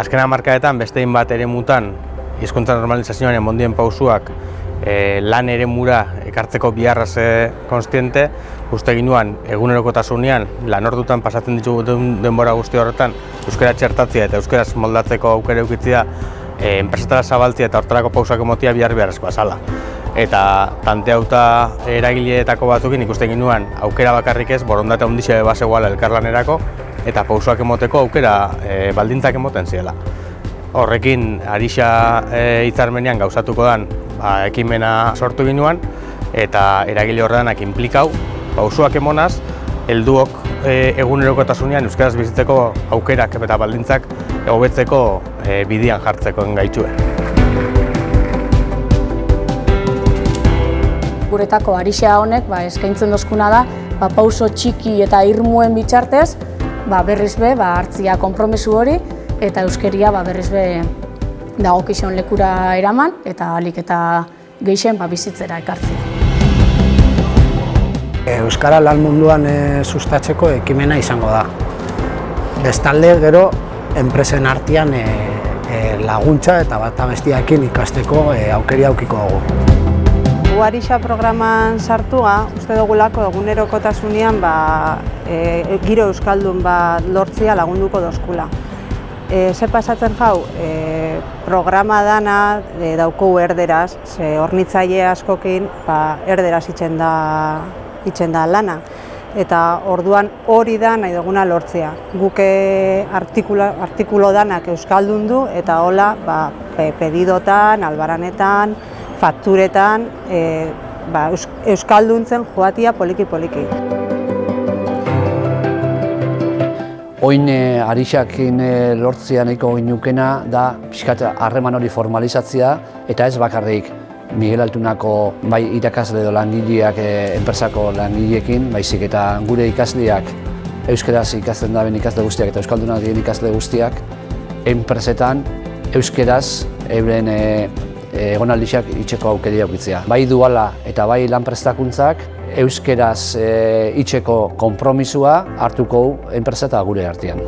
Azken hamarkadetan beste hainbat eremutan hizkuntza normalizazioaren mondien pausuak lan eremura ekartzeko biharraz konstiente, uste ginduan egunerokotasunean lan ordutan pasatzen ditugun denbora guzti horretan euskara txertatzea eta euskaraz moldatzeko aukera edukitzea enpresetara zabaltzea eta hortarako pausak emotia beharrezkoa zala. Eta tanteauta eragileetako batzukin ikusten ginduan aukera bakarrik ez, borondate handia bazegoala elkarlanerako eta pausoak emoteko aukera baldintzak emoten ziela. Horrekin Arixa hitzarmenean gauzatuko den ekimena sortu ginduan eta eragile horrenak inplikau pausoak emonaz, helduok egunerokotasunean euskaraz bizitzeko aukerak eta baldintzak hobetzeko bidean jartzeko gaitue. Guretako Arixa honek eskaintzen dozkuna da pauso txiki eta irmuen bitxartez berriz be hartzia konpromesu hori eta euskeria berriz be dagokizon lekura eraman eta ahalik eta gehien bizitzera ekartzea. Euskara lan munduan sustatzeko ekimena izango da. Bestalde gero enpresen artean laguntza eta bata bestiakin ikasteko aukeria aukiko dugu. Arixa programan sartua, uste dugulako egunerokotasunean giro euskaldun lortzia lagunduko dozkula. Ze pasatzen jau, programa dana dauko erderaz, ze hornitzaile askokin erderaz itzen da lana. Eta orduan hori da nahi duguna lortzea. Guke artikulo danak euskaldun du eta hola pedidotan, albaranetan, fakturetan euskalduntzen joatia poliki-poliki. Oin Arixakin lortzea nahiko ginukena da pixkat harreman hori formalizatzea eta ez bakarrik Miguel Altunako bai irakasle edo langileak enpresako langileekin, baizik eta gure ikasleak euskeraz ikasten daben ikasle guztiak eta euskaldunak diren ikasle guztiak enpresetan euskeraz euren egonaldixak itxeko aukeria aukitzea. Bai duala eta bai lan prestakuntzak euskeraz itxeko konpromisua hartuko enpresa eta gure artean.